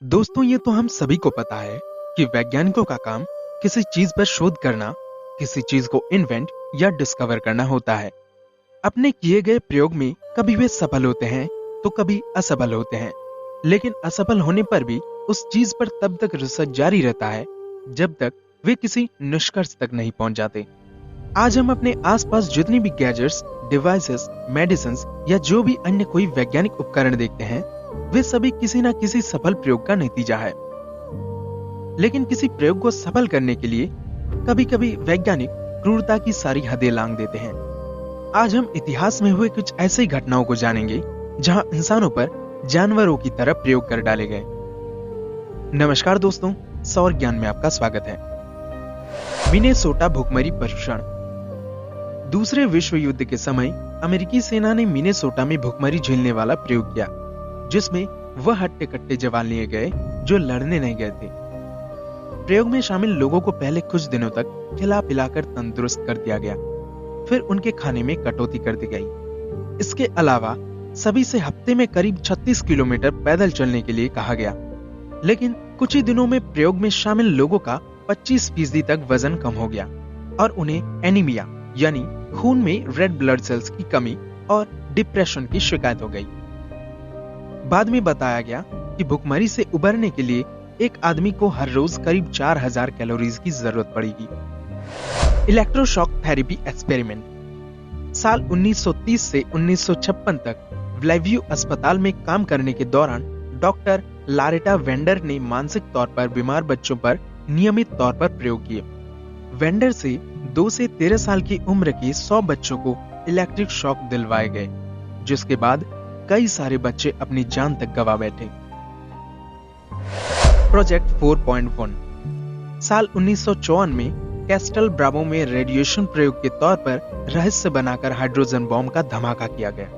दोस्तों, ये तो हम सभी को पता है कि वैज्ञानिकों का काम किसी चीज पर शोध करना, किसी चीज को इन्वेंट या डिस्कवर करना होता है। अपने किए गए प्रयोग में कभी वे सफल होते हैं तो कभी असफल होते हैं, लेकिन असफल होने पर भी उस चीज पर तब तक रिसर्च जारी रहता है जब तक वे किसी निष्कर्ष तक नहीं पहुंच जाते। आज हम अपने आसपास जितनी भी गैजेट्स, डिवाइसेस, मेडिसिन या जो भी अन्य कोई वैज्ञानिक उपकरण देखते हैं, वे सभी किसी न किसी सफल प्रयोग का नतीजा है। लेकिन किसी प्रयोग को सफल करने के लिए कभी-कभी वैज्ञानिक क्रूरता की सारी हदें लांघ देते हैं। आज हम इतिहास में हुए कुछ ऐसी घटनाओं को जानेंगे जहां इंसानों पर जानवरों की तरह प्रयोग कर डाले गए। नमस्कार दोस्तों, सौर ज्ञान में आपका स्वागत है। मिनेसोटा भुखमरी परीक्षण। दूसरे विश्व युद्ध के समय अमेरिकी सेना ने मिनेसोटा में भुखमरी झेलने वाला प्रयोग किया, जिसमें वह हट्टे-कट्टे जवान लिए गए जो लड़ने नहीं गए थे। प्रयोग में शामिल लोगों को पहले कुछ दिनों तक खिला पिलाकर तंदुरुस्त कर दिया गया, फिर उनके खाने में कटौती कर दी गई। इसके अलावा सभी से हफ्ते में करीब 36 किलोमीटर पैदल चलने के लिए कहा गया। लेकिन कुछ ही दिनों में प्रयोग में शामिल लोगों का 25% तक वजन कम हो गया और उन्हें एनीमिया यानी खून में रेड ब्लड सेल्स की कमी और डिप्रेशन की शिकायत हो गई। बाद में बताया गया कि भुखमरी से उबरने के लिए एक आदमी को हर रोज करीब 4000 कैलोरीज की जरूरत पड़ेगी। Electroshock therapy experiment. साल 1930 से 1956 तक ब्लेव्यू अस्पताल में काम करने के दौरान डॉक्टर लारेटा वेंडर ने मानसिक तौर पर बीमार बच्चों पर नियमित तौर पर प्रयोग किए। वेंडर से 2 से 13 साल की उम्र के 100 बच्चों को इलेक्ट्रिक शॉक दिलवाए गए, जिसके बाद कई सारे बच्चे अपनी जान तक गंवा बैठे। प्रोजेक्ट 4.1। साल 1954 में कैस्टल ब्रावो में रेडिएशन प्रयोग के तौर पर रहस्य बनाकर हाइड्रोजन बम का धमाका किया गया।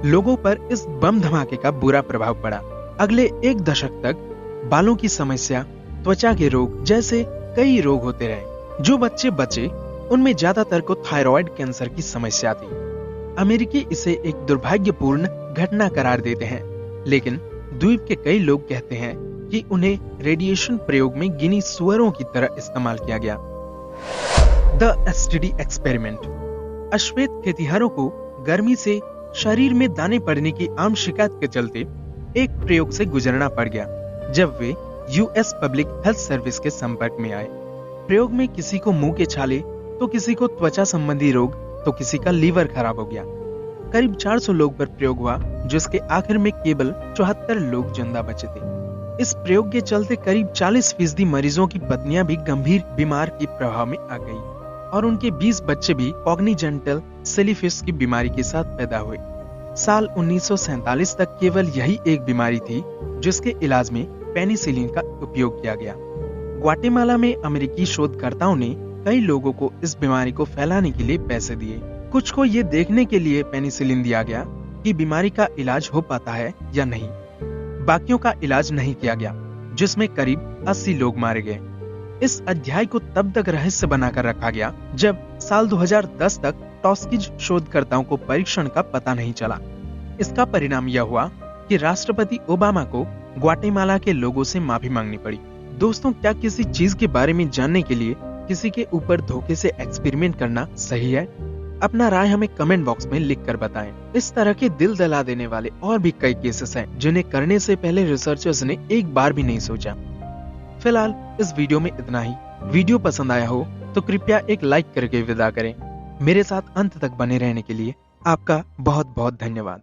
लोगों पर इस बम धमाके का बुरा प्रभाव पड़ा। अगले 1 दशक तक बालों की समस्या, त्वचा के रोग जैसे कई रोग होते रहे। जो बच्चे बचे उनमें ज्यादातर को थायराइड कैंसर की समस्या थी। अमेरिकी इसे एक दुर्भाग्यपूर्ण घटना करार देते हैं, लेकिन द्वीप के कई लोग कहते हैं कि उन्हें रेडिएशन प्रयोग में गिनी सुअरों की तरह इस्तेमाल किया गया। The STD experiment. अश्वेत खेतिहरों को गर्मी से शरीर में दाने पड़ने की आम शिकायत के चलते एक प्रयोग से गुजरना पड़ गया जब वे यूएस पब्लिक हेल्थ सर्विस के संपर्क में आए। प्रयोग में किसी को मुंह के छाले, तो किसी को त्वचा संबंधी रोग, तो किसी का लीवर खराब हो गया। करीब 400 लोग पर प्रयोग हुआ, जिसके आखिर में केवल 74 लोग जिंदा बचे थे। इस प्रयोग के चलते करीब 40% मरीजों की पत्नियां भी गंभीर बीमार के प्रभाव में आ गई और उनके 20 बच्चे भी कॉग्निजेंटल सिलिफिस की बीमारी के साथ पैदा हुए। साल 1947 तक केवल यही एक बीमारी थी जिसके इलाज में पेनिसिलिन का उपयोग किया गया। ग्वाटेमाला में अमेरिकी शोधकर्ताओं ने कई लोगों को इस बीमारी को फैलाने के लिए पैसे दिए। कुछ को ये देखने के लिए पेनिसिलिन दिया गया कि बीमारी का इलाज हो पाता है या नहीं। बाकियों का इलाज नहीं किया गया, जिसमें करीब 80 लोग मारे गए। इस अध्याय को तब तक रहस्य बनाकर रखा गया जब साल 2010 तक टॉस्किज शोधकर्ताओं को परीक्षण का पता नहीं चला। इसका परिणाम यह हुआ कि राष्ट्रपति ओबामा को ग्वाटेमाला के लोगों से माफी मांगनी पड़ी। दोस्तों, क्या किसी चीज के बारे में जानने के लिए किसी के ऊपर धोखे से एक्सपेरिमेंट करना सही है? अपना राय हमें कमेंट बॉक्स में लिख कर बताएं। इस तरह के दिल दहला देने वाले और भी कई केसेस हैं जिन्हें करने से पहले रिसर्चर्स ने एक बार भी नहीं सोचा। फिलहाल इस वीडियो में इतना ही। वीडियो पसंद आया हो तो कृपया एक लाइक करके विदा करें। मेरे साथ अंत तक बने रहने के लिए आपका बहुत बहुत धन्यवाद।